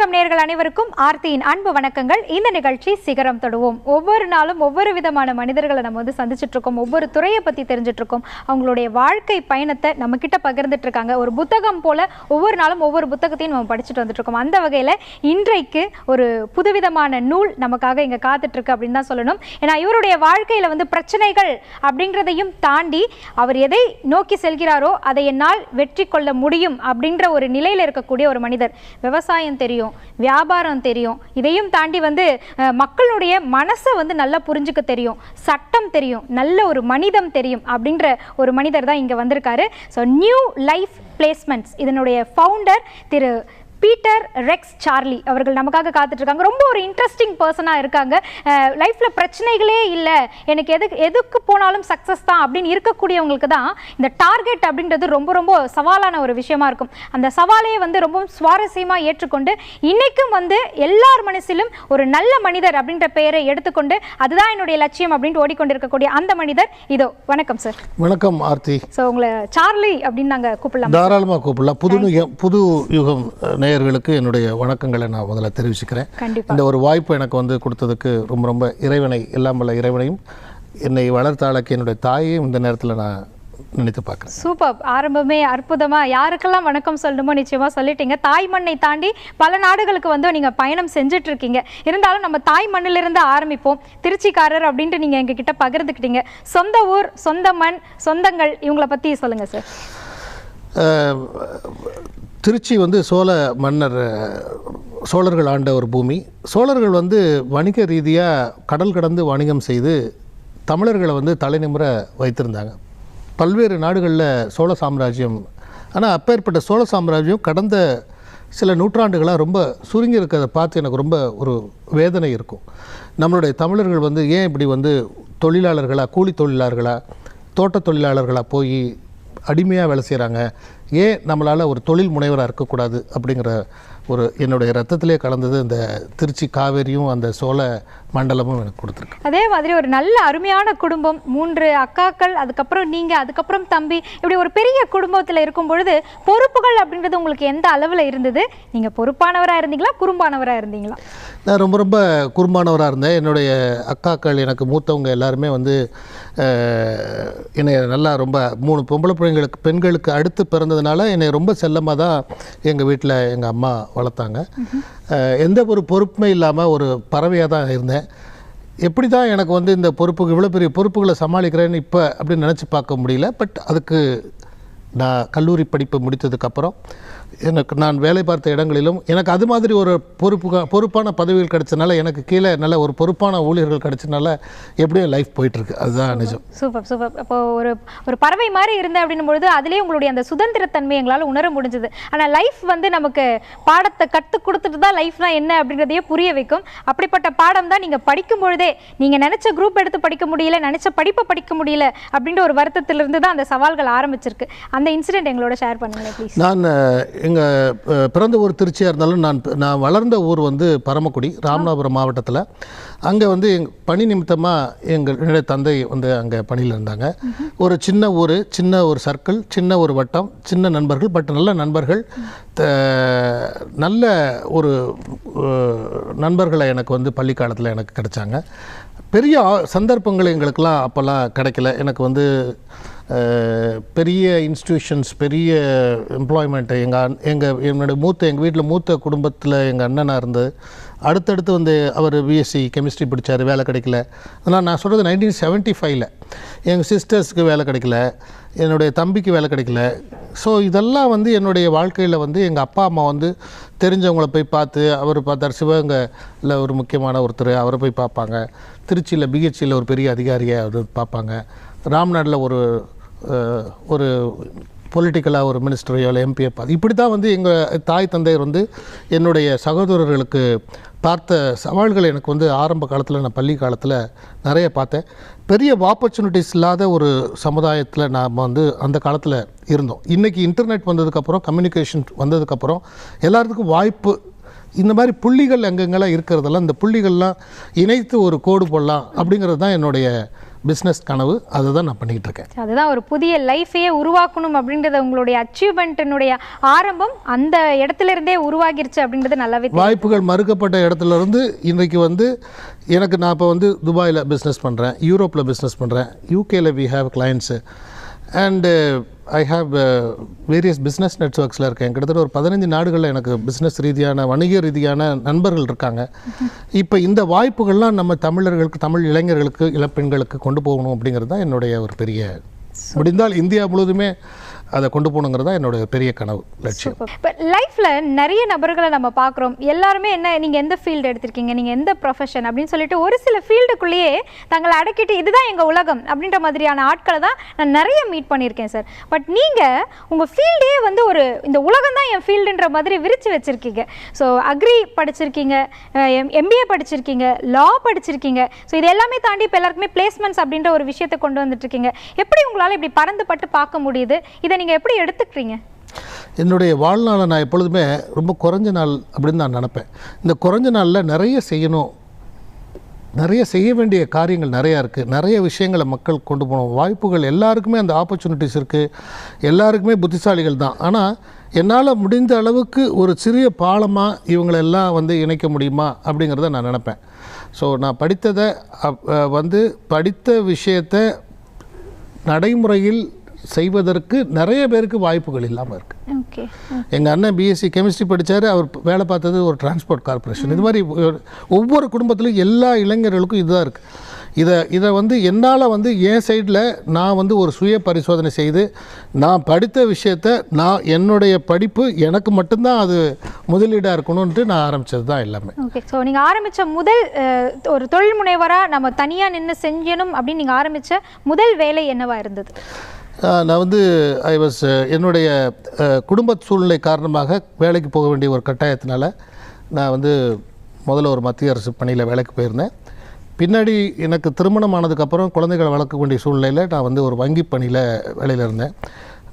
வணக்கம் நேயர்கள் அனைவருக்கும் ஆர்த்தியின் அன்பு வணக்கங்கள். இந்த நிகழ்ச்சி சிகரம் தொடுவோம். ஒவ்வொரு நாளும் ஒவ்வொரு விதமான மனிதர்களை நம்ம வந்து சந்திச்சுட்டு இருக்கோம். ஒவ்வொரு துறையை பற்றி தெரிஞ்சுட்டு இருக்கோம். அவங்களுடைய வாழ்க்கை பயணத்தை நம்ம கிட்ட பகிர்ந்துட்டு இருக்காங்க. ஒரு புத்தகம் போல ஒவ்வொரு நாளும் ஒவ்வொரு புத்தகத்தையும் நம்ம படிச்சுட்டு வந்துட்டு இருக்கோம். அந்த வகையில் இன்றைக்கு ஒரு புதுவிதமான நூல் நமக்காக இங்கே காத்துட்டு இருக்கு அப்படின்னு தான் சொல்லணும். ஏன்னா இவருடைய வாழ்க்கையில் வந்து பிரச்சனைகள் அப்படின்றதையும் தாண்டி அவர் எதை நோக்கி செல்கிறாரோ அதை என்னால் வெற்றி கொள்ள முடியும் அப்படின்ற ஒரு நிலையில் இருக்கக்கூடிய ஒரு மனிதர். விவசாயம் தெரியும், வியாபாரம் தெரியும், இதையும் தாண்டி வந்து மக்களுடைய மனசை வந்து நல்லா புரிஞ்சுக்க தெரியும், சட்டம் தெரியும், நல்ல ஒரு மனிதம் தெரியும் அப்படின்ற ஒரு மனிதர் தான் இங்கே வந்திருக்காரு. ஸோ நியூ லைஃப் பிளேஸ்மெண்ட்ஸ் இதனுடைய ஃபவுண்டர் திரு பீட்டர் ரெக்ஸ் சார்லி அவர்கள் நமக்காக காத்துட்டு இருக்காங்க. ரொம்ப ஒரு இன்ட்ரெஸ்டிங் பர்சனாக இருக்காங்க. லைஃப்பில் பிரச்சனைகளே இல்லை, எனக்கு எதுக்கு போனாலும் சக்ஸஸ் தான் அப்படின்னு இருக்கக்கூடியவங்களுக்கு தான் இந்த டார்கெட் அப்படின்றது ரொம்ப ரொம்ப சவாலான ஒரு விஷயமா இருக்கும். அந்த சவாலையே வந்து ரொம்ப சுவாரஸ்யமாக ஏற்றுக்கொண்டு இன்றைக்கும் வந்து எல்லார் மனசிலும் ஒரு நல்ல மனிதர் அப்படின்ற பெயரை எடுத்துக்கொண்டு அதுதான் என்னுடைய லட்சியம் அப்படின்ட்டு ஓடிக்கொண்டிருக்கக்கூடிய அந்த மனிதர் இதோ. வணக்கம் சார். வணக்கம் ஆர்த்தி. ஸோ உங்களை சார்லி அப்படின்னு நாங்கள் கூப்பிடலாம். தாராளமாக கூப்பிடலாம். புது யுகம் நேயர்களுக்கு என்னுடைய வணக்கங்களை நான் முதல்ல தெரிவிச்சுக்கிறேன். இந்த ஒரு வாய்ப்பு எனக்கு வந்து கொடுத்ததுக்கு ரொம்ப ரொம்ப இறைவனை, எல்லாம் வல்ல இறைவனையும் என்னை வளர்த்தாளுக்கு என்னுடைய தாயையும் இந்த நேரத்தில் நான் நினைத்து பார்க்குறேன். சூப்பர். ஆரம்பமே அற்புதமாக யாருக்கெல்லாம் வணக்கம் சொல்லணுமோ நிச்சயமாக சொல்லிட்டீங்க. தாய் மண்ணை தாண்டி பல நாடுகளுக்கு வந்து நீங்கள் பயணம் செஞ்சுட்டு இருக்கீங்க. இருந்தாலும் நம்ம தாய் மண்ணிலிருந்து ஆரம்பிப்போம். திருச்சிக்காரர் அப்படின்ட்டு நீங்கள் எங்ககிட்ட பகிர்ந்துக்கிட்டீங்க. சொந்த ஊர், சொந்த மண், சொந்தங்கள், இவங்களை பற்றி சொல்லுங்கள் சார். திருச்சி வந்து சோழர்கள் ஆண்ட ஒரு பூமி. சோழர்கள் வந்து வணிக ரீதியாக கடல் கடந்து வணிகம் செய்து தமிழர்களை வந்து தலைநிமிர வைத்திருந்தாங்க. பல்வேறு நாடுகளில் சோழ சாம்ராஜ்யம், ஆனால் அப்பேற்பட்ட சோழ சாம்ராஜ்யம் கடந்த சில நூற்றாண்டுகளாக ரொம்ப சுருங்கி இருக்கிறத பார்த்து எனக்கு ரொம்ப ஒரு வேதனை இருக்கும். நம்மளுடைய தமிழர்கள் வந்து ஏன் இப்படி வந்து தொழிலாளர்களாக, கூலி தொழிலாளர்களாக, தோட்ட தொழிலாளர்களாக போய் அடிமையாக வேலை செய்கிறாங்க, ஏன் நம்மளால் ஒரு தொழில் முனைவராக இருக்கக்கூடாது அப்படிங்கிற ஒரு என்னுடைய ரத்தத்திலே கலந்தது இந்த திருச்சி காவேரியும் அந்த சோழ மண்டலமும் எனக்கு கொடுத்துருக்கு. அதே மாதிரி ஒரு நல்ல அருமையான குடும்பம், 3 அக்காக்கள், அதுக்கப்புறம் நீங்கள், அதுக்கப்புறம் தம்பி, இப்படி ஒரு பெரிய குடும்பத்தில் இருக்கும் பொழுது பொறுப்புகள் அப்படின்றது உங்களுக்கு எந்த அளவில் இருந்தது? நீங்கள் பொறுப்பானவராக இருந்தீங்களா, குறும்பானவராக இருந்தீங்களா? நான் ரொம்ப ரொம்ப குறும்பானவராக இருந்தேன். என்னுடைய அக்காக்கள், எனக்கு மூத்தவங்க எல்லாருமே வந்து என்னை நல்லா ரொம்ப 3 பெண்களுக்கு அடுத்து பிறந்ததுனால என்னை ரொம்ப செல்லமாக தான் எங்கள் வீட்டில் எங்கள் அம்மா வளர்த்தாங்க. எந்த ஒரு பொறுப்புமே இல்லாமல் ஒரு பறவையாக தான் இருந்தேன். எப்படி தான் எனக்கு வந்து இந்த இவ்வளோ பெரிய பொறுப்புகளை சமாளிக்கிறேன்னு இப்போ அப்படின்னு நினச்சி பார்க்க முடியல. பட் அதுக்கு நான் கல்லூரி படிப்பு முடித்ததுக்கப்புறம் நான் வேலை பார்த்த இடங்களிலும் எனக்கு அது மாதிரி ஒரு பொறுப்பான பதவிகள் கிடைச்சனால, எனக்கு கீழே நல்ல ஒரு பொறுப்பான ஊழியர்கள் கிடைச்சனால எப்படியும் லைஃப் போயிட்டுருக்கு. அதுதான் நிஜம். Super super. அப்போ ஒரு பறவை மாதிரி இருந்தேன் அப்படின்னும் பொழுது அதிலே உங்களுடைய அந்த சுதந்திரத்தன்மை எங்களால் உணர முடிஞ்சது. ஆனால் லைஃப் வந்து நமக்கு பாடத்தை கற்றுக் கொடுத்துட்டு தான் லைஃப்னா என்ன அப்படின்றதையே புரிய வைக்கும். அப்படிப்பட்ட பாடம் தான் நீங்கள் படிக்கும் பொழுதே நீங்கள் நினச்ச குரூப் எடுத்து படிக்க முடியல, நினச்ச படிப்பை படிக்க முடியல அப்படின்ற ஒரு வருத்தத்திலிருந்து தான் அந்த சவால்கள் ஆரம்பிச்சிருக்கு. அந்த இன்சிடென்ட் எங்களோட ஷேர் பண்ணுங்களேன் ப்ளீஸ். நான் எங்கள் பிறந்த ஊர் திருச்சியாக இருந்தாலும் நான் வளர்ந்த ஊர் வந்து பரமக்குடி, ராமநாதபுரம் மாவட்டத்தில். அங்கே வந்து பணி நிமித்தமாக என்னுடைய தந்தை வந்து அங்கே பணியில் இருந்தாங்க. ஒரு சின்ன ஊர், சின்ன ஒரு சர்க்கிள், சின்ன ஒரு வட்டம், சின்ன நண்பர்கள், பட் நல்ல நண்பர்கள், நல்ல ஒரு நண்பர்களை எனக்கு வந்து பள்ளி காலத்தில் எனக்கு கிடைச்சாங்க. பெரிய சந்தர்ப்பங்கள் எங்களுக்கெல்லாம் அப்போல்லாம் கிடைக்கல. எனக்கு வந்து பெரிய இன்ஸ்டிடியூஷன்ஸ், பெரிய எம்ப்ளாய்மெண்ட்டு எங்கள் வீட்டில் மூத்த குடும்பத்தில் எங்கள் அண்ணனாக இருந்தது. அடுத்தடுத்து வந்து அவர் பிஎஸ்சி கெமிஸ்ட்ரி படித்தார், வேலை கிடைக்கல. ஆனால் நான் சொல்கிறது 1975 எங்கள் சிஸ்டர்ஸ்க்கு வேலை கிடைக்கல, என்னுடைய தம்பிக்கு வேலை கிடைக்கல. ஸோ இதெல்லாம் வந்து என்னுடைய வாழ்க்கையில் வந்து எங்கள் அப்பா அம்மா வந்து தெரிஞ்சவங்கள போய் பார்த்து, அவர் பார்த்தார் சிவகங்கையில் ஒரு முக்கியமான ஒருத்தர், அவரை போய் பார்ப்பாங்க. திருச்சியில் பிஹெச்சியில் ஒரு பெரிய அதிகாரியை அவர் பார்ப்பாங்க. ராம்நாட்டில் ஒரு பொலிட்டிக்கலாக ஒரு மினிஸ்டரையோ இல்லை எம்பியை பார்த்து, இப்படி தான் வந்து எங்கள் தாய் தந்தையர் வந்து என்னுடைய சகோதரர்களுக்கு பார்த்த சவால்களை எனக்கு வந்து ஆரம்ப காலத்தில், நான் பள்ளி காலத்தில் நிறைய பார்த்தேன். பெரிய ஆப்பர்ச்சுனிட்டிஸ் இல்லாத ஒரு சமுதாயத்தில் நாம் வந்து அந்த காலத்தில் இருந்தோம். இன்றைக்கி இன்டர்நெட் வந்ததுக்கப்புறம், கம்யூனிகேஷன் வந்ததுக்கப்புறம் எல்லாத்துக்கும் வாய்ப்பு, இந்த மாதிரி புள்ளிகள் எங்கெங்கெல்லாம் இருக்கிறதெல்லாம் இந்த புள்ளிகள்லாம் இணைத்து ஒரு கோடு போடலாம் அப்படிங்கிறது தான் என்னுடைய பிஸ்னஸ் கனவு அதை தான் நான் பண்ணிக்கிட்டு இருக்கேன். அதுதான் ஒரு புதிய லைஃபையே உருவாக்கணும் அப்படின்றத உங்களுடைய அச்சீவ்மெண்ட்டினுடைய ஆரம்பம் அந்த இடத்துல இருந்தே உருவாகிருச்சு அப்படின்றது நல்லாவே வாய்ப்புகள் மறுக்கப்பட்ட இடத்துல இருந்து இன்றைக்கு வந்து எனக்கு நான் இப்போ வந்து துபாயில் பிஸ்னஸ் பண்ணுறேன், யூரோப்பில் பிஸ்னஸ் பண்ணுறேன், யூகேல we have clients and I have various business நெட்வொர்க்ஸில் இருக்கேன். கிட்டத்தட்ட ஒரு 15 நாடுகளில் எனக்கு பிஸ்னஸ் ரீதியான வணிக ரீதியான நண்பர்கள் இருக்காங்க. இப்போ இந்த வாய்ப்புகள்லாம் நம்ம தமிழர்களுக்கு, தமிழ் இளைஞர்களுக்கு, இளப்பெண்களுக்கு கொண்டு போகணும் அப்படிங்கிறது தான் என்னுடைய ஒரு பெரிய, முடிந்தால் இந்தியா முழுவதுமே அதை கொண்டு போகணுங்கிறது தான் என்னோட பெரிய கனவு, லட்சியம். இப்போ லைஃப்பில் நிறைய நபர்களை நம்ம பார்க்குறோம். எல்லாருமே என்ன, நீங்கள் எந்த ஃபீல்டு எடுத்திருக்கீங்க, நீங்கள் எந்த ப்ரொஃபஷன் அப்படின்னு சொல்லிட்டு ஒரு சில ஃபீல்டுக்குள்ளேயே தங்களை அடக்கிட்டு இதுதான் எங்கள் உலகம் அப்படின்ற மாதிரியான ஆட்களை தான் நான் நிறைய மீட் பண்ணியிருக்கேன் சார். பட் நீங்கள் உங்கள் ஃபீல்டே வந்து ஒரு இந்த உலகம் தான் என் ஃபீல்டுன்ற மாதிரி விரித்து வச்சுருக்கீங்க. ஸோ அக்ரி படிச்சிருக்கீங்க, எம்பிஏ படிச்சிருக்கீங்க, லா படிச்சிருக்கீங்க. ஸோ இது எல்லாமே தாண்டி இப்போ எல்லாருக்குமே பிளேஸ்மெண்ட்ஸ் அப்படின்ற ஒரு விஷயத்தை கொண்டு வந்துட்டுருக்கீங்க. எப்படி உங்களால் இப்படி பறந்து பட்டு பார்க்க முடியுது? இதை நீங்கள் எப்படி எடுத்துக்கிறீங்க? என்னுடைய வாழ்நாளை நான் எப்பொழுதுமே ரொம்ப குறைஞ்ச நாள் அப்படின்னு நான் நினப்பேன். இந்த குறைஞ்ச நாளில் நிறைய செய்யணும், நிறைய செய்ய வேண்டிய காரியங்கள் நிறையா இருக்குது, நிறைய விஷயங்களை மக்கள் கொண்டு போகணும். வாய்ப்புகள் எல்லாருக்குமே அந்த ஆப்பர்ச்சுனிட்டிஸ் இருக்குது, எல்லாருக்குமே புத்திசாலிகள் தான். ஆனால் என்னால் முடிந்த அளவுக்கு ஒரு சிறிய பாலமாக இவங்களெல்லாம் வந்து இணைக்க முடியுமா அப்படிங்கிறத நான் நினப்பேன். ஸோ நான் படித்ததை வந்து படித்த விஷயத்தை நடைமுறையில் செய்வதற்கு நிறைய பேருக்கு வாய்ப்புகள் இல்லாமல் இருக்குது. எங்கள் அண்ணன் பிஎஸ்சி கெமிஸ்ட்ரி படித்தார், அவர் வேலை பார்த்தது ஒரு டிரான்ஸ்போர்ட் கார்பரேஷன். இது மாதிரி ஒவ்வொரு குடும்பத்திலும் எல்லா இளைஞர்களுக்கும் இதுதான் இருக்குது. இதை வந்து என்னால் வந்து என் சைடில் நான் வந்து ஒரு சுய பரிசோதனை செய்து நான் படித்த விஷயத்தை என்னுடைய படிப்பு எனக்கு மட்டும்தான் அது முதலீடாக இருக்கணும்ன்ட்டு நான் ஆரம்பித்தது தான் எல்லாமே. ஓகே. ஸோ நீங்கள் ஆரம்பித்த முதல் ஒரு தொழில் முனைவராக நம்ம தனியாக நின்று செஞ்சணும் அப்படின்னு நீங்கள் ஆரம்பித்த முதல் வேலை என்னவாக இருந்தது? நான் வந்து என்னுடைய குடும்ப சூழ்நிலை காரணமாக வேலைக்கு போக வேண்டிய ஒரு கட்டாயத்தினால நான் வந்து முதல்ல ஒரு மத்திய அரசு பணியில் வேலைக்கு போயிருந்தேன். பின்னாடி எனக்கு திருமணம் ஆனதுக்கப்புறம் குழந்தைகளை வளர்க்க வேண்டிய சூழ்நிலையில் நான் வந்து ஒரு வங்கி பணியில் வேலையில் இருந்தேன்.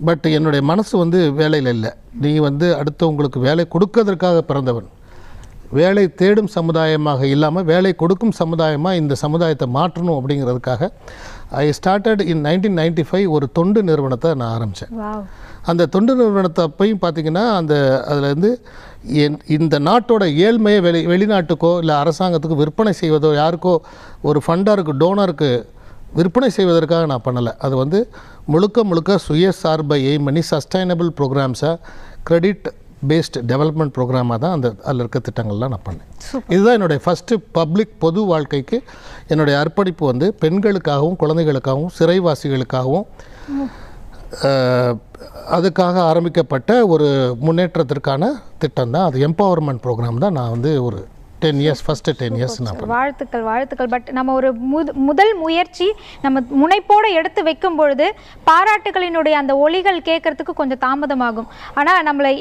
பட் என்னுடைய மனசு வந்து வேலையில் இல்லை. நீ வந்து அடுத்தவங்களுக்கு வேலை கொடுக்கறதற்காக பிறந்தவன், வேலை தேடும் சமுதாயமாக இல்லாமல் வேலை கொடுக்கும் சமுதாயமாக இந்த சமுதாயத்தை மாற்றணும் அப்படிங்கிறதுக்காக ஐ ஸ்டார்டட் இன் 1995 ஒரு தொண்டு நிறுவனத்தை நான் ஆரம்பித்தேன். அந்த தொண்டு நிறுவனத்தை அப்பையும் பார்த்திங்கன்னா அதில் வந்து இந்த நாட்டோட ஏழ்மையை வெளிநாட்டுக்கோ இல்லை அரசாங்கத்துக்கு விற்பனை செய்வதோ, யாருக்கோ ஒரு ஃபண்டருக்கு டோனருக்கு விற்பனை செய்வதற்காக நான் பண்ணலை. அது வந்து முழுக்க சுயசார்பை எய்ம் பண்ணி சஸ்டைனபிள் ப்ரோக்ராம்ஸை, கிரெடிட் பேஸ்ட் டெவலப்மெண்ட் ப்ரோக்ராமாக தான் அதில் இருக்க திட்டங்கள்லாம் நான் பண்ணேன். இதுதான் என்னுடைய ஃபஸ்ட்டு பப்ளிக் பொது வாழ்க்கைக்கு என்னுடைய அர்ப்பணிப்பு வந்து பெண்களுக்காகவும் குழந்தைகளுக்காகவும் சிறைவாசிகளுக்காகவும் அதுக்காக ஆரம்பிக்கப்பட்ட ஒரு முன்னேற்றத்திற்கான திட்டம் தான். அது எம்பவர்மெண்ட் ப்ரோக்ராம் தான். நான் வந்து ஒரு 10 years ஃபஸ்ட்டு 10 years நான் வாழ்த்துக்கள். பட் நம்ம ஒரு முதல் முயற்சி நம்ம முனைப்போடு எடுத்து வைக்கும் பொழுது பாராட்டுகளினுடைய அந்த ஒலிகள் கேட்கறதுக்கு கொஞ்சம் தாமதமாகும். ஆனால்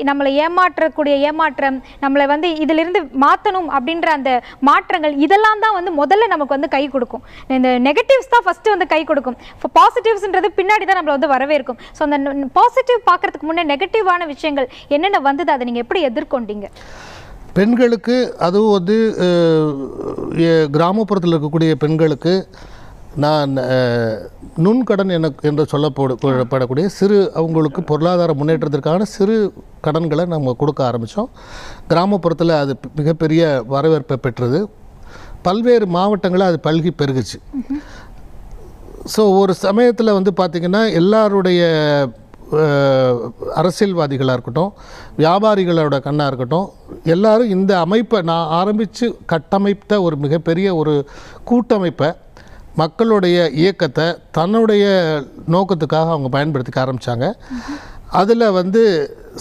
நம்மளை ஏமாற்றக்கூடிய ஏமாற்றம், நம்மளை வந்து இதிலிருந்து மாற்றணும் அப்படின்ற அந்த மாற்றங்கள், இதெல்லாம் தான் வந்து முதல்ல நமக்கு வந்து கை கொடுக்கும். இந்த நெகட்டிவ்ஸ் தான் ஃபஸ்ட்டு வந்து கை கொடுக்கும். இப்போ பாசிட்டிவ்ஸ்ன்றது பின்னாடி தான் நம்மளை வந்து வரவேற்கும். ஸோ அந்த பாசிட்டிவ் பார்க்குறதுக்கு முன்னே நெகட்டிவான விஷயங்கள் என்னென்ன வந்தது, அதை நீங்கள் எப்படி எதிர்கொண்டீங்க? பெண்களுக்கு, அதுவும் வந்து கிராமப்புறத்தில் இருக்கக்கூடிய பெண்களுக்கு நான் நுண்கடன் என்று சொல்லப்படக்கூடிய அவங்களுக்கு பொருளாதார முன்னேற்றத்திற்கான சிறு கடன்களை நம்ம கொடுக்க ஆரம்பித்தோம். கிராமப்புறத்தில் அது மிகப்பெரிய வரவேற்பை பெற்றது. பல்வேறு மாவட்டங்களில் அது பல்கி பெருகுச்சு. ஸோ ஒரு சமயத்தில் வந்து பார்த்திங்கன்னா எல்லாருடைய அரசியல்வாதிகளாக இருக்கட்டும், வியாபாரிகளோட கண்ணாக இருக்கட்டும், எல்லாரும் இந்த அமைப்பை நான் ஆரம்பித்து கட்டமைத்த ஒரு மிகப்பெரிய ஒரு கூட்டமைப்பை, மக்களுடைய இயக்கத்தை தன்னுடைய நோக்கத்துக்காக அவங்க பயன்படுத்திக்க ஆரம்பித்தாங்க. அதில் வந்து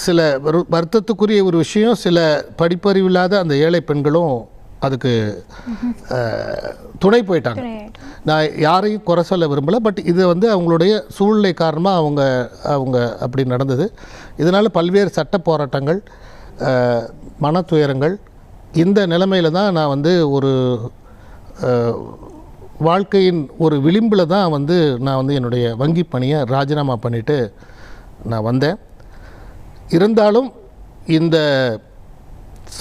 சில வருத்தத்துக்குரிய ஒரு விஷயம், சில படிப்பறிவில்லாத அந்த ஏழை பெண்களும் அதுக்கு துணை போயிட்டாங்க. நான் யாரையும் குறை சொல்ல விரும்பலை. பட் இது வந்து அவங்களுடைய சூழ்நிலை காரணமாக அவங்க அப்படி நடந்தது. இதனால் பல்வேறு சட்ட போராட்டங்கள், மன துயரங்கள், இந்த நிலைமையில் தான் நான் வந்து ஒரு வாழ்க்கையின் ஒரு விளிம்பில் தான் வந்து நான் வந்து என்னுடைய வங்கி பணியை ராஜினாமா பண்ணிவிட்டு நான் வந்தேன். இருந்தாலும் இந்த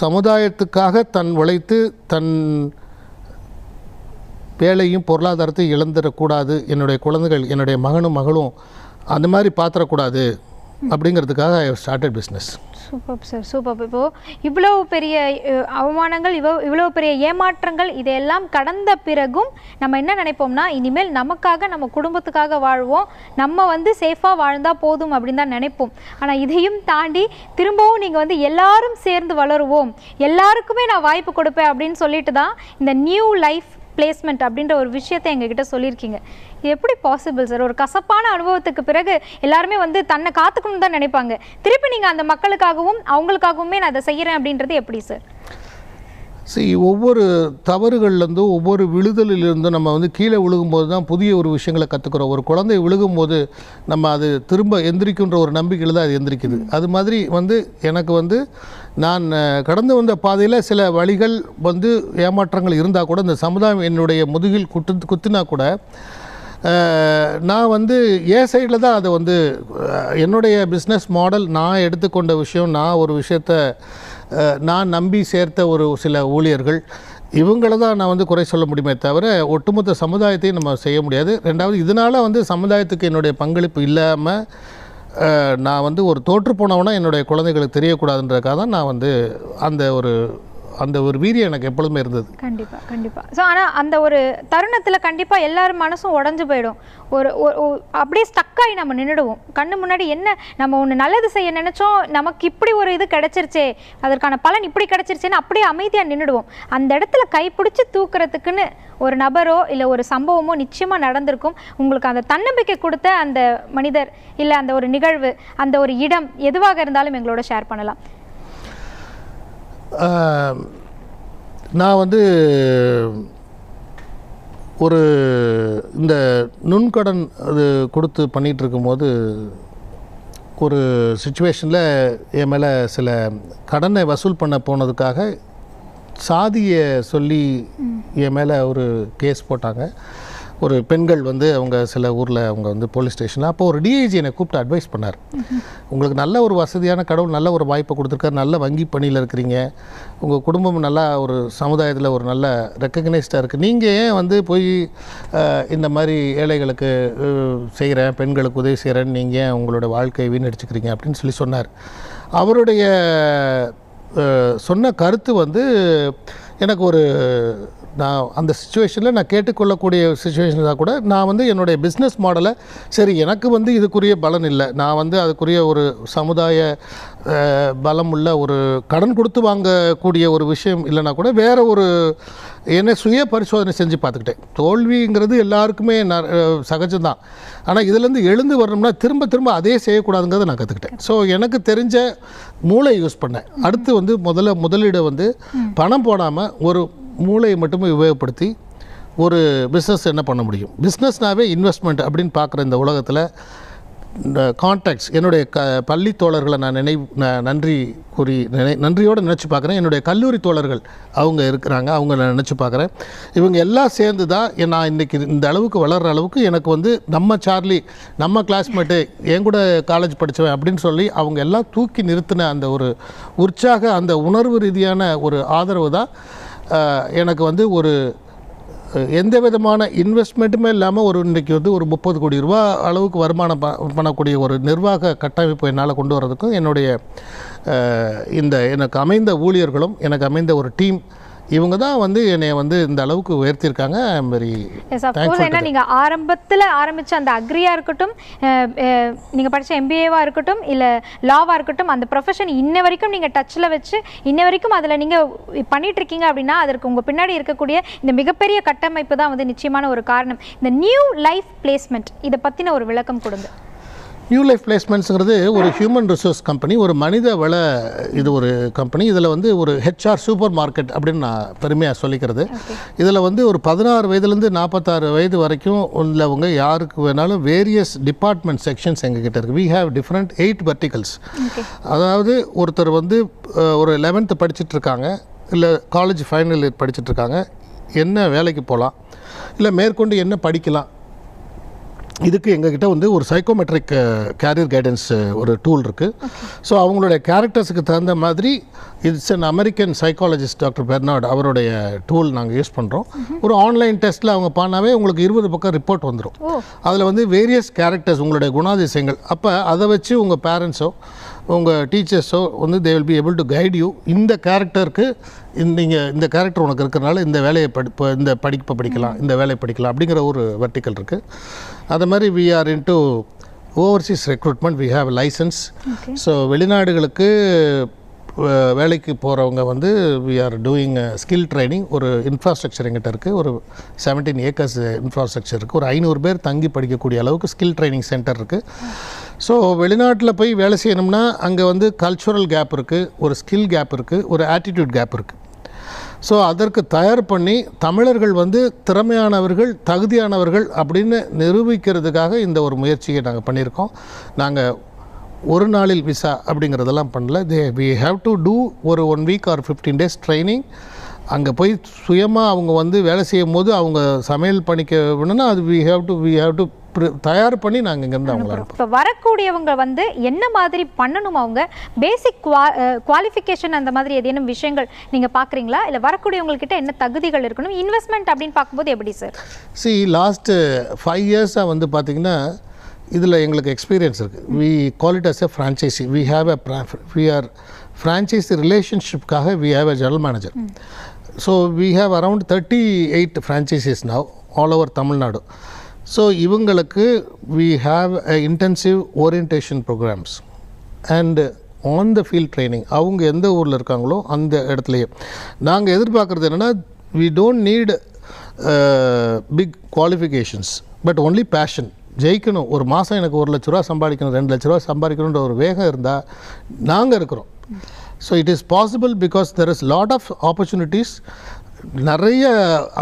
சமுதாயத்துக்காக தன் உழைத்து தன் வேலையும் பொருளாதாரத்தையும் இழந்துடக்கூடாது, என்னுடைய குழந்தைகள் என்னுடைய மகனும் மகளும் அந்த மாதிரி பார்த்துடக்கூடாது அப்படிங்கிறதுக்காக I started business. Super sir, super. இப்போது இவ்வளோ பெரிய அவமானங்கள், இவ்வளோ பெரிய ஏமாற்றங்கள் இதையெல்லாம் கடந்த பிறகும் நம்ம என்ன நினைப்போம்னா, இனிமேல் நமக்காக நம்ம குடும்பத்துக்காக வாழ்வோம், நம்ம வந்து சேஃபாக வாழ்ந்தால் போதும் அப்படின்னு தான் நினைப்போம். ஆனால் இதையும் தாண்டி திரும்பவும் நீங்கள் வந்து எல்லாரும் சேர்ந்து வளருவோம், எல்லாருக்குமே நான் வாய்ப்பு கொடுப்பேன் அப்படின்னு சொல்லிட்டு தான் இந்த நியூ லைஃப் பிளேஸ்மெண்ட் அப்படின்ற ஒரு விஷயத்தை எங்ககிட்ட சொல்லியிருக்கீங்க. இது எப்படி பாசிபிள் சார்? ஒரு கசப்பான அனுபவத்துக்கு பிறகு எல்லாருமே வந்து தன்னை காத்துக்கணும்னு தான் நினைப்பாங்க. திருப்பி நீங்கள் அந்த மக்களுக்காகவும் அவங்களுக்காகவுமே நான் அதை செய்கிறேன் அப்படின்றது எப்படி சார்? ஒவ்வொரு தவறுகள்லேருந்தும் ஒவ்வொரு விழுதலிலிருந்தும் நம்ம வந்து கீழே விழுகும்போது தான் புதிய ஒரு விஷயங்களை கற்றுக்குறோம். ஒரு குழந்தை விழுகும்போது நம்ம அது திரும்ப எந்திரிக்குன்ற ஒரு நம்பிக்கையில் தான் அது எந்திரிக்குது. அது மாதிரி வந்து எனக்கு வந்து நான் கடந்து வந்த பாதையில் சில வழிகள் வந்து ஏமாற்றங்கள் இருந்தால் கூட, இந்த சமுதாயம் என்னுடைய முதுகில் குத்தினா கூட நான் வந்து என் சைடில் தான் அதை வந்து என்னுடைய பிஸ்னஸ் மாடல், நான் எடுத்துக்கொண்ட விஷயம், நான் ஒரு விஷயத்தை நான் நம்பி சேர்த்த ஒரு சில ஊழியர்கள், இவங்கள தான் நான் வந்து குறை சொல்ல முடியுமே தவிர ஒட்டுமொத்த சமுதாயத்தையும் நம்ம செய்ய முடியாது. ரெண்டாவது, இதனால் வந்து சமுதாயத்துக்கு என்னுடைய பங்களிப்பு இல்லாமல் நான் வந்து ஒரு தோற்று போனவனா என்னுடைய குழந்தைகளுக்கு தெரியக்கூடாதுன்றதுக்காக தான் நான் வந்து அந்த ஒரு வீரியம் எனக்கு எப்பொழுதுமே இருந்தது. கண்டிப்பாக. ஸோ ஆனால் அந்த ஒரு தருணத்தில் கண்டிப்பாக எல்லாரும் மனசும் உடஞ்சு போயிடும். ஒரு அப்படியே ஸ்டக்காகி நம்ம நின்றுடுவோம். கண்ணு முன்னாடி என்ன நம்ம ஒன்று நல்லது செய்ய நினச்சோம், நமக்கு இப்படி ஒரு இது கிடச்சிருச்சே, அதற்கான பலன் இப்படி கிடச்சிருச்சேன்னு அப்படியே அமைதியாக நின்றுடுவோம். அந்த இடத்துல கைப்பிடிச்சி தூக்குறதுக்குன்னு ஒரு நபரோ இல்லை ஒரு சம்பவமோ நிச்சயமாக நடந்திருக்கும். உங்களுக்கு அந்த தன்னம்பிக்கை கொடுத்த அந்த மனிதர் இல்லை அந்த ஒரு நிகழ்வு, அந்த ஒரு இடம் எதுவாக இருந்தாலும் எங்களோட ஷேர் பண்ணலாம். நான் வந்து ஒரு இந்த நுண்கடன் அது கொடுத்து பண்ணிகிட்டு இருக்கும்போது ஒரு சுச்சுவேஷனில் என் மேலே சில கடனை வசூல் பண்ண போனதுக்காக சாதியை சொல்லி என் மேலே ஒரு கேஸ் போட்டாங்க. ஒரு பெண்கள் வந்து அவங்க சில ஊரில் அவங்க வந்து போலீஸ் ஸ்டேஷனில். அப்போ ஒரு டிஐஜி என்னை கூப்பிட்டு அட்வைஸ் பண்ணார். உங்களுக்கு நல்ல ஒரு வசதியான கடவுள் நல்ல ஒரு வாய்ப்பை கொடுத்துருக்காரு, நல்ல வங்கி பணியில் இருக்கிறீங்க, உங்கள் குடும்பம் நல்லா ஒரு சமுதாயத்தில் ஒரு நல்ல ரெக்கக்னைஸ்டாக இருக்குது, நீங்கள் ஏன் வந்து போய் இந்த மாதிரி ஏழைகளுக்கு செய்கிறேன், பெண்களுக்கு உதவி செய்கிறேன்னு நீங்கள் ஏன் உங்களோட வாழ்க்கையை வீணடிச்சுக்கிறீங்க அப்படின்னு சொல்லி சொன்னார். அவருடைய சொன்ன கருத்து வந்து எனக்கு ஒரு நான் அந்த சுச்சுவேஷனில் நான் கேட்டுக்கொள்ளக்கூடிய சுச்சுவேஷன் தான் கூட நான் வந்து என்னுடைய பிஸ்னஸ் மாடலை சரி எனக்கு வந்து இதுக்குரிய பலன் இல்லை, நான் வந்து அதுக்குரிய ஒரு சமுதாய பலம் உள்ள ஒரு கடன் கொடுத்து வாங்கக்கூடிய ஒரு விஷயம் இல்லைனா கூட வேறு ஒரு என்னை சுய பரிசோதனை செஞ்சு பார்த்துக்கிட்டேன். தோல்விங்கிறது எல்லாருக்குமே சகஜம்தான். ஆனால் இதுலேருந்து எழுந்து வரணும்னா திரும்ப திரும்ப அதே செய்யக்கூடாதுங்கிறத நான் கற்றுக்கிட்டேன். ஸோ எனக்கு தெரிஞ்ச மூளை யூஸ் பண்ணேன். அடுத்து வந்து முதலீடை வந்து பணம் போடாமல் ஒரு மூளையை மட்டுமே உபயோகப்படுத்தி ஒரு பிஸ்னஸ் என்ன பண்ண முடியும். பிஸ்னஸ்னாவே இன்வெஸ்ட்மெண்ட் அப்படின்னு பார்க்குற இந்த உலகத்தில் இந்த கான்டாக்ட்ஸ் என்னுடைய பள்ளி தோழர்களை நான் நன்றியோடு நினச்சி பார்க்குறேன். என்னுடைய கல்லூரி தோழர்கள் அவங்க இருக்கிறாங்க, அவங்க நான் நினச்சி பார்க்குறேன். இவங்க எல்லாம் சேர்ந்து தான் நான் இன்றைக்கி இந்த அளவுக்கு வளர்கிற அளவுக்கு எனக்கு வந்து நம்ம சார்லி, நம்ம கிளாஸ்மேட்டு, என் கூட காலேஜ் படித்தவன் அப்படின்னு சொல்லி அவங்க எல்லாம் தூக்கி நிறுத்தின அந்த ஒரு உற்சாக, அந்த உணர்வு ரீதியான ஒரு ஆதரவு தான் எனக்கு வந்து ஒரு எந்த விதமான இன்வெஸ்ட்மெண்ட்டுமே இல்லாமல் ஒரு இன்றைக்கி வந்து ஒரு 30 கோடி ரூபா அளவுக்கு வருமானம் பண்ணக்கூடிய ஒரு நிர்வாக கட்டமைப்பு என்னால் கொண்டு வர்றதுக்கும் என்னுடைய எனக்கு அமைந்த ஊழியர்களும் எனக்கு அமைந்த ஒரு டீம் இவங்க தான் வந்து என்னை வந்து இந்த அளவுக்கு உயர்த்தியிருக்காங்க. I am very thankful. ஏன்னா நீங்கள் ஆரம்பத்தில் ஆரம்பித்த அந்த அக்ரியாக இருக்கட்டும், நீங்கள் படித்த எம்பிஏவாக இருக்கட்டும், இல்லை லாவாக இருக்கட்டும், அந்த ப்ரொஃபஷன் இன்ன வரைக்கும் நீங்கள் டச்சில் வச்சு இன்ன வரைக்கும் அதில் நீங்கள் பண்ணிகிட்ருக்கீங்க அப்படின்னா அதற்கு உங்கள் பின்னாடி இருக்கக்கூடிய இந்த மிகப்பெரிய கட்டமைப்பு தான் வந்து நிச்சயமான ஒரு காரணம். இந்த நியூ லைஃப் பிளேஸ்மெண்ட் இதை பற்றின ஒரு விளக்கம் கொடுங்க. நியூ லைஃப் பிளேஸ்மெண்ட்ஸுங்கிறது ஒரு ஹியூமன் ரிசோர்ஸ் கம்பெனி, ஒரு மனித வள இது ஒரு கம்பெனி. இதில் வந்து ஒரு ஹெச்ஆர் சூப்பர் மார்க்கெட் அப்படின்னு நான் பெருமையாக சொல்லிக்கிறது. இதில் வந்து ஒரு 16 வயதுலேருந்து 46 வயது வரைக்கும் உள்ளவங்க யாருக்கு வேணாலும் வேரியஸ் டிபார்ட்மெண்ட் செக்ஷன்ஸ் எங்ககிட்ட இருக்குது. We have different 8 verticals. அதாவது ஒருத்தர் வந்து ஒரு 11th படிச்சுட்ருக்காங்க, இல்லை காலேஜ் ஃபைனல் இயர் படிச்சுட்ருக்காங்க, என்ன வேலைக்கு போகலாம், இல்லை மேற்கொண்டு என்ன படிக்கலாம், இதுக்கு எங்ககிட்ட வந்து ஒரு சைக்கோமெட்ரிக் கேரியர் கைடன்ஸ் ஒரு டூல் இருக்குது. ஸோ அவங்களுடைய கேரக்டர்ஸுக்கு தகுந்த மாதிரி it's an American psychologist doctor Bernard அவருடைய டூல் நாங்கள் யூஸ் பண்ணுறோம். ஒரு ஆன்லைன் டெஸ்ட்டில் அவங்க பண்ணாவே உங்களுக்கு 20 பக்கம் ரிப்போர்ட் வந்துடும். அதில் வந்து வேரியஸ் கேரக்டர்ஸ் உங்களுடைய குணாதிசயங்கள், அப்போ அதை வச்சு உங்கள் பேரண்ட்ஸோ உங்கள் டீச்சர்ஸோ வந்து they will be able to guide you. இந்த கேரக்டருக்கு நீங்கள் இந்த கேரக்டர் உனக்கு இருக்கிறனால இந்த வேலையை இந்த படிப்பை படிக்கலாம், இந்த வேலையை படிக்கலாம் அப்படிங்கிற ஒரு வெர்டிக்கல் இருக்குது. அது மாதிரி we are into overseas recruitment, we have licence. So வெளிநாடுகளுக்கு வேலைக்கு போகிறவங்க வந்து we are doing skill training. ஒரு இன்ஃப்ராஸ்ட்ரக்சர் எங்கிட்ட இருக்குது, ஒரு 17 ஏக்கர்ஸ் இன்ஃப்ராஸ்ட்ரக்சர் இருக்குது, ஒரு 500 பேர் தங்கி படிக்கக்கூடிய அளவுக்கு ஸ்கில் ட்ரைனிங் சென்டர் இருக்குது. ஸோ வெளிநாட்டில் போய் வேலை செய்யணும்னா அங்கே வந்து கல்ச்சுரல் கேப் இருக்குது, ஒரு ஸ்கில் கேப் இருக்குது, ஒரு ஆட்டிடியூட் கேப் இருக்குது. ஸோ அதற்கு தயார் பண்ணி தமிழர்கள் வந்து திறமையானவர்கள், தகுதியானவர்கள் அப்படின்னு நிரூபிக்கிறதுக்காக இந்த ஒரு முயற்சியை நாங்கள் பண்ணியிருக்கோம். நாங்கள் ஒரு நாளில் விசா அப்படிங்கிறதெல்லாம் பண்ணல. வி ஹாவ் டு டூ ஒரு 1 வீக் ஆர் 15 days ட்ரைனிங். அங்கே போய் சுயமாக அவங்க வந்து வேலை செய்யும் போது அவங்க சமையல் பண்ணிக்க வேணும்னா அது வி ஹாவ் டு தயார் பண்ணி நாங்கள் இங்கேருந்து அவங்கள அனுப்புகிறோம். இப்போ வரக்கூடியவங்க வந்து என்ன மாதிரி பண்ணணும், அவங்க பேசிக் குவாலிஃபிகேஷன் அந்த மாதிரி ஏதேனும் விஷயங்கள் நீங்கள் பார்க்குறீங்களா, இல்லை வரக்கூடியவங்கக்கிட்ட என்ன தகுதிகள் இருக்கணும், இன்வெஸ்ட்மெண்ட் அப்படின்னு பார்க்கும்போது எப்படி சார்? லாஸ்ட்டு 5 years வந்து பார்த்திங்கன்னா இதில் எங்களுக்கு எக்ஸ்பீரியன்ஸ் இருக்குது. We call it as a franchisee. We are franchisee ரிலேஷன்ஷிப்காக we have a general manager. So we have around 38 franchises now all over Tamil Nadu. So இவங்களுக்கு we have intensive orientation programs and on the field training. அவங்க எந்த ஊரில் இருக்காங்களோ அந்த இடத்துலையே நாங்கள் எதிர்பார்க்குறது என்னென்னா, we don't need big qualifications but only passion. ஜெயிக்கணும், ஒரு மாதம் எனக்கு 1 லட்ச ரூபா சம்பாதிக்கணும், 2 லட்ச ரூபா சம்பாதிக்கணுன்ற ஒரு வேகம் இருந்தால் நாங்கள் இருக்கிறோம். So it is possible because there is lot of opportunities. நிறைய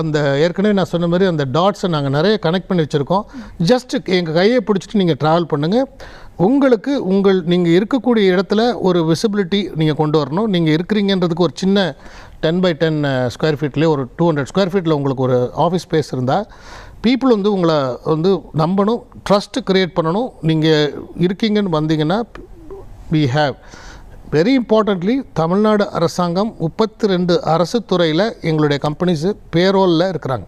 அந்த ஏற்கனவே நான் சொன்ன மாதிரி அந்த டாட்ஸை நாங்கள் நிறைய கனெக்ட் பண்ணி வச்சுருக்கோம். ஜஸ்ட் எங்கள் கையை பிடிச்சிட்டு நீங்கள் ட்ராவல் பண்ணுங்கள். உங்களுக்கு நீங்கள் இருக்கக்கூடிய இடத்துல ஒரு விசிபிலிட்டி நீங்கள் கொண்டு வரணும். நீங்கள் இருக்கிறீங்கன்றதுக்கு ஒரு சின்ன 10 by 10 ஸ்கொயர் ஃபீட்லேயே ஒரு 200 ஸ்கொயர் ஃபீட்டில் உங்களுக்கு ஒரு ஆஃபீஸ் ஸ்பேஸ் இருந்தால் பீப்புள் வந்து உங்களை வந்து நம்பணும், ட்ரஸ்ட்டு க்ரியேட் பண்ணணும். நீங்கள் இருக்கீங்கன்னு வந்தீங்கன்னா we have very importantly Tamil Nadu அரசாங்கம் 32 அரசு துறையில் எங்களுடைய கம்பெனிஸு பேரோலில் இருக்கிறாங்க.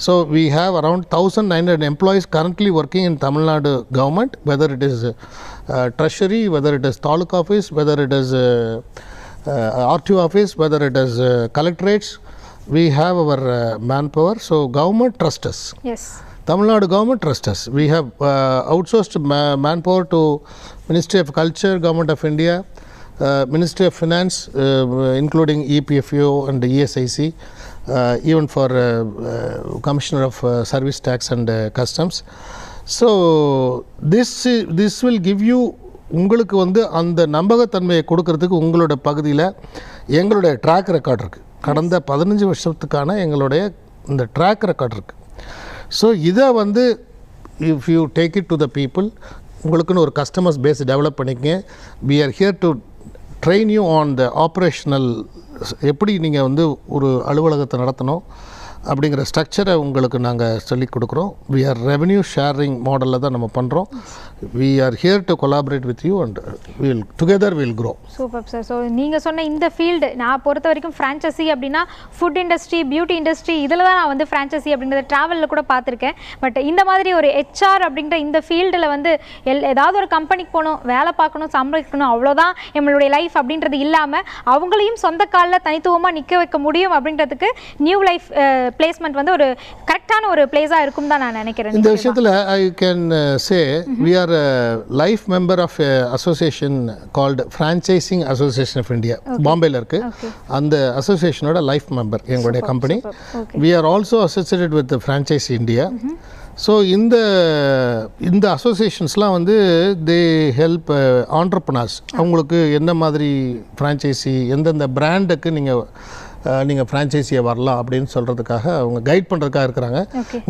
So we have around 1900 employees currently working in Tamil Nadu government, whether it is treasury, whether it is taluk office, whether it is RTO office, whether it is collectorates. We have our manpower, so government trusts us. Yes. Tamil Nadu government trusts us. We have outsourced manpower to Ministry of Culture, Government of India, Ministry of Finance, including EPFO and ESIC, even for Commissioner of Service Tax and Customs. So this will give you உங்களுக்கு வந்து அந்த நம்பகத்தன்மையை கொடுக்கறதுக்கு உங்களோட பகுதியில் எங்களுடைய track record இருக்குது. கடந்த 15 வருஷத்துக்கான எங்களுடைய இந்த ட்ராக் ரெக்கார்ட் இருக்குது. ஸோ இதை வந்து if you take it to the people, உங்களுக்குன்னு ஒரு கஸ்டமர்ஸ் பேஸ் டெவலப் பண்ணிக்கங்க. We are here to train you on the operational, எப்படி நீங்கள் வந்து ஒரு அலுவலகத்தை நடத்தணும் அப்படிங்கிற ஸ்ட்ரக்சரை உங்களுக்கு நாங்கள் சொல்லிக் கொடுக்குறோம். வி ஆர் ரெவென்யூ ஷேரிங் மாடலில் தான் நம்ம பண்ணுறோம். We are here to collaborate with you and together will grow. Super sir. So நீங்கள் சொன்ன இந்த ஃபீல்டு நான் பொறுத்த வரைக்கும் ஃப்ரான்ச்சைசி அப்படின்னா ஃபுட் இண்டஸ்ட்ரி, பியூட்டி இண்டஸ்ட்ரி, இதில் தான் நான் வந்து ஃப்ரான்ச்சைசி அப்படின்றத ட்ராவலில் கூட பார்த்துருக்கேன். பட் இந்த மாதிரி ஒரு HR அப்படின்ற இந்த ஃபீல்டில் வந்து ஏதாவது ஒரு கம்பெனிக்கு போகணும், வேலை பார்க்கணும், சம்பளிக்கணும், அவ்வளோதான் நம்மளுடைய லைஃப் அப்படின்றது இல்லாமல் அவங்களையும் சொந்த காலில் தனித்துவமாக நிற்க வைக்க முடியும் அப்படின்றதுக்கு நியூ லைஃப் பிளேஸ்மெண்ட் வந்து ஒரு கரெக்டான ஒரு பிளேஸாக இருக்கும் தான் நான் நினைக்கிறேன். இந்த விஷயத்தில் I can say we are life member of association called franchising association of India, பாம்பேயில் இருக்குது. அந்த அசோசியேஷனோட லைஃப் மெம்பர் எங்களுடைய company. We are also associated with franchisee India. So இந்த அசோசியேஷன்ஸ்லாம் வந்து தே ஹெல்ப் ஆண்டர்ப்ரனர்ஸ். அவங்களுக்கு என்ன மாதிரி ஃப்ரான்ச்சைசி, எந்தெந்த பிராண்டுக்கு நீங்கள் ஃப்ரான்ச்சைஸியை வரலாம் அப்படின்னு சொல்கிறதுக்காக அவங்க கைட் பண்ணுறதுக்காக இருக்கிறாங்க.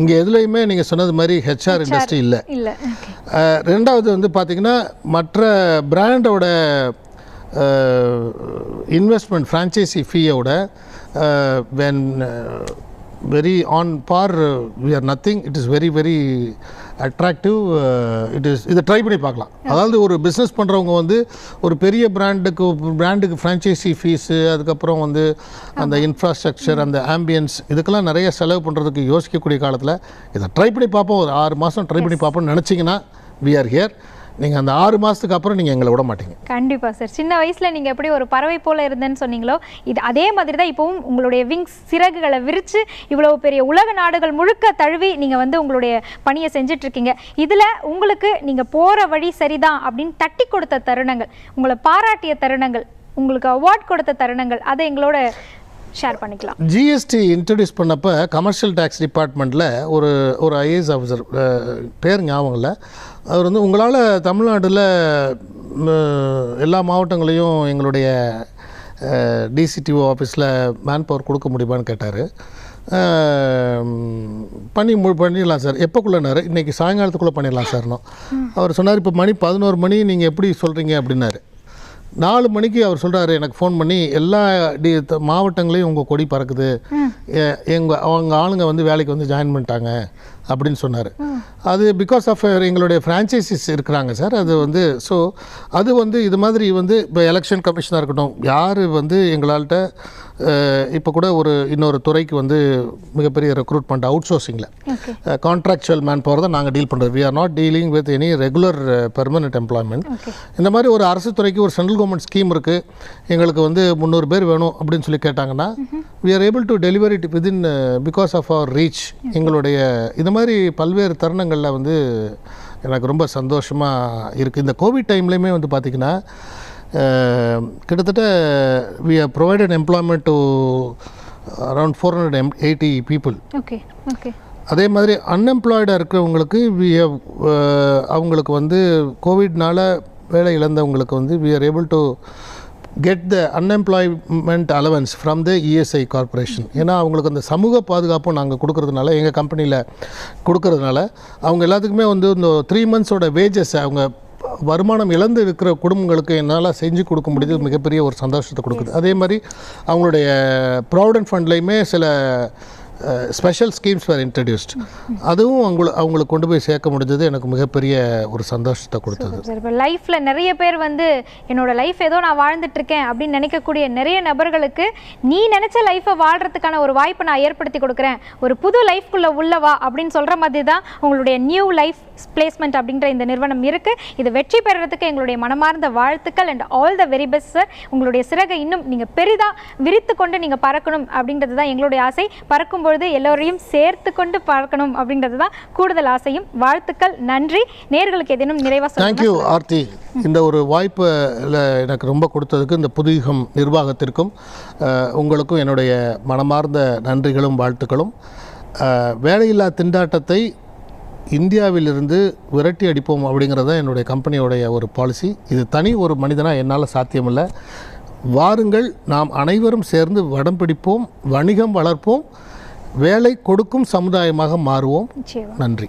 இங்கே எதுலேயுமே நீங்கள் சொன்னது மாதிரி HR இண்டஸ்ட்ரி இல்லை. ரெண்டாவது வந்து பார்த்திங்கன்னா மற்ற பிராண்டோட இன்வெஸ்ட்மெண்ட் ஃப்ரான்ச்சைசி ஃபீயோட when very on par, we are nothing. It is very attractive. இதை ட்ரை பண்ணி பார்க்கலாம். அதாவது ஒரு பிஸ்னஸ் பண்ணுறவங்க வந்து ஒரு பெரிய பிராண்டுக்கு ஃப்ரான்ச்சைசி ஃபீஸு, அதுக்கப்புறம் வந்து அந்த இன்ஃப்ராஸ்ட்ரக்சர், அந்த ஆம்பியன்ஸ், இதுக்கெல்லாம் நிறைய செலவு பண்ணுறதுக்கு யோசிக்கக்கூடிய காலத்தில் இதை ட்ரை பண்ணி பார்ப்போம், ஒரு 6 மாதம் ட்ரை பண்ணி பார்ப்போம்னு நினச்சிங்கன்னா we are here. நீங்கள் அந்த 6 மாதத்துக்கு அப்புறம் நீங்கள் எங்களை விட மாட்டீங்க. கண்டிப்பாக சார். சின்ன வயசில் நீங்கள் எப்படி ஒரு பறவை போல் இருந்தேன்னு சொன்னீங்களோ, இது அதே மாதிரி தான் இப்போவும் உங்களுடைய விங்ஸ் சிறகுகளை விரித்து இவ்வளோ பெரிய உலக நாடுகள் முழுக்க தழுவி நீங்கள் வந்து உங்களுடைய பணியை செஞ்சிட்ருக்கீங்க. இதில் உங்களுக்கு நீங்கள் போகிற வழி சரிதான் அப்படின்னு தட்டி கொடுத்த தருணங்கள், உங்களை பாராட்டிய தருணங்கள், உங்களுக்கு அவார்ட் கொடுத்த தருணங்கள், அதை எங்களோட ஷேர் பண்ணிக்கலாம். ஜிஎஸ்டி இன்ட்ரடியூஸ் பண்ணப்போ கமர்ஷியல் டேக்ஸ் டிபார்ட்மெண்ட்டில் ஒரு ஐஏஎஸ் ஆஃபீஸர், பேர் ஞாபகம் இல்லை, அவர் வந்து உங்களால் தமிழ்நாட்டில் எல்லா மாவட்டங்களையும் எங்களுடைய டிசிடிஓ ஆஃபீஸில் மேன் பவர் கொடுக்க முடியுமான்னு கேட்டார். பண்ணிடலாம் சார். எப்போக்குள்ளனாரு? இன்றைக்கி சாயங்காலத்துக்குள்ளே பண்ணிடலாம் சார்னோ. அவர் சொன்னார், இப்போ மணி 11 மணி, நீங்கள் எப்படி சொல்கிறீங்க அப்படின்னாரு. 4 மணிக்கு அவர் சொல்கிறாரு, எனக்கு ஃபோன் பண்ணி, எல்லா மாவட்டங்களையும் உங்கள் கொடி பறக்குது, அவங்க ஆளுங்க வந்து வேலைக்கு வந்து ஜாயின் பண்ணிட்டாங்க அப்படின்னு சொன்னார். அது பிகாஸ் ஆஃப் எங்களுடைய ஃப்ரான்ச்சைசிஸ் இருக்கிறாங்க சார். அது வந்து ஸோ அது வந்து இது மாதிரி வந்து இப்போ எலெக்ஷன் கமிஷனாக இருக்கட்டும், யார் வந்து எங்களால்கிட்ட இப்போ கூட இன்னொரு துறைக்கு வந்து மிகப்பெரிய ரெக்ரூட்மெண்ட் அவுட் சோர்சிங்கில் கான்ட்ராக்சுவல் மேன் பவர் தான் நாங்கள் டீல் பண்ணுறது. We are not dealing with any regular permanent employment. இந்த மாதிரி ஒரு அரசு துறைக்கு ஒரு சென்ட்ரல் கவர்மெண்ட் ஸ்கீம் இருக்குது, எங்களுக்கு வந்து 300 பேர் வேணும் அப்படின்னு சொல்லி கேட்டாங்கன்னா we are able to deliver it within because of our reach. எங்களுடைய இது மாதிரி பல்வேறு தருணங்களில் வந்து எனக்கு ரொம்ப சந்தோஷமாக இருக்குது. இந்த கோவிட் டைம்லேயுமே வந்து பார்த்திங்கன்னா கிட்டத்தட்ட we have provided employment to around 480 people. Okay. அதே மாதிரி அன்எம்ப்ளாய்டாக இருக்கிறவங்களுக்கு அவங்களுக்கு வந்து கோவிட்னால வேலை இழந்தவங்களுக்கு வந்து we are able to get the unemployment allowance from the ESI corporation. ஏன்னா அவங்களுக்கு அந்த சமூக பாதுகாப்பும் நாங்கள் கொடுக்கறதுனால, எங்கள் கம்பெனியில் கொடுக்கறதுனால அவங்க எல்லாத்துக்குமே வந்து இந்த 3 months வேஜஸ் அவங்க வருமானம் இழந்து இருக்கிற குடும்பங்களுக்கு என்னால் செஞ்சு கொடுக்க முடியுது, மிகப்பெரிய ஒரு சந்தோஷத்தை கொடுக்குது. அதே மாதிரி அவங்களுடைய ப்ராவிடென்ட் ஃபண்ட்லேயுமே சில ஸ்பெஷல் ஸ்கீம்ஸ் வேர் இன்ட்ரடியூஸ்ட். அதுவும் அவங்களுக்கு கொண்டு போய் சேர்க்க முடிஞ்சது எனக்கு மிகப்பெரிய ஒரு சந்தோஷத்தை கொடுத்தது. இப்போ லைஃப்பில் நிறைய பேர் வந்து என்னோட லைஃப் ஏதோ நான் வாழ்ந்துட்டுருக்கேன் அப்படின்னு நினைக்கக்கூடிய நிறைய நபர்களுக்கு நீ நினச்ச லைஃப்பை வாழ்கிறதுக்கான ஒரு வாய்ப்பை நான் ஏற்படுத்தி கொடுக்குறேன், ஒரு புது லைஃப்குள்ளே உள்ளவா அப்படின்னு சொல்கிற மாதிரி தான் உங்களுடைய நியூ லைஃப் பிளேஸ்மெண்ட் அப்படின்ற இந்த நிறுவனம் இருக்குது. இது வெற்றி பெறுறதுக்கு எங்களுடைய மனமார்ந்த வாழ்த்துக்கள் and all the very best sir. உங்களுடைய சிறகை இன்னும் நீங்கள் பெரிதாக விரித்து கொண்டு நீங்கள் பறக்கணும் அப்படின்றது தான் எங்களுடைய ஆசை. பறக்கும் பொழுது எல்லோரையும் சேர்த்து கொண்டு பார்க்கணும் அப்படின்றது தான் கூடுதல் ஆசையும். வாழ்த்துக்கள், நன்றி. நேயர்களுக்கு ஏதேனும் நிறைவாக சொல்லுங்க. தேங்க்யூ ஆர்த்தி. இந்த ஒரு வாய்ப்பு எனக்கு ரொம்ப கொடுத்ததுக்கு இந்த புதுயுகம் நிர்வாகத்திற்கும் உங்களுக்கும் என்னுடைய மனமார்ந்த நன்றிகளும் வாழ்த்துக்களும். வேலையில்லா திண்டாட்டத்தை இந்தியாவிலிருந்து விரட்டி அடிப்போம் அப்படிங்கிறது தான் என்னுடைய கம்பெனியோடைய ஒரு பாலிசி. இது தனி ஒரு மனிதனாக என்னால் சாத்தியமில்லை. வாருங்கள், நாம் அனைவரும் சேர்ந்து வடம் பிடிப்போம், வணிகம் வளர்ப்போம், வேலை கொடுக்கும் சமுதாயமாக மாறுவோம். நன்றி.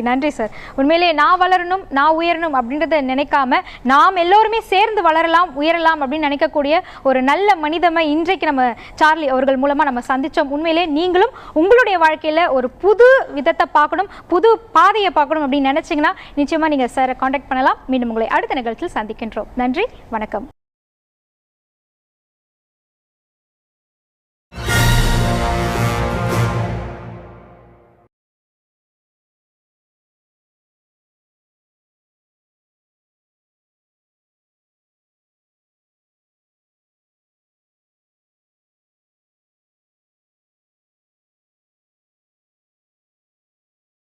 நன்றி சார். உண்மையிலே நான் வளரணும், நான் உயரணும் அப்படின்றத நினைக்காம நாம் எல்லோருமே சேர்ந்து வளரலாம், உயரலாம் அப்படின்னு நினைக்கக்கூடிய ஒரு நல்ல மனிதமை இன்றைக்கு நம்ம சார்லி அவர்கள் மூலமாக நம்ம சந்தித்தோம். உண்மையிலே நீங்களும் உங்களுடைய வாழ்க்கையில் ஒரு புது விதத்தை பார்க்கணும், புது பாதையை பார்க்கணும் அப்படின்னு நினச்சிங்கன்னா நிச்சயமாக நீங்கள் சாரை காண்டாக்ட் பண்ணலாம். மீண்டும் உங்களை அடுத்த நிகழ்ச்சியில் சந்திக்கின்றோம். நன்றி, வணக்கம்.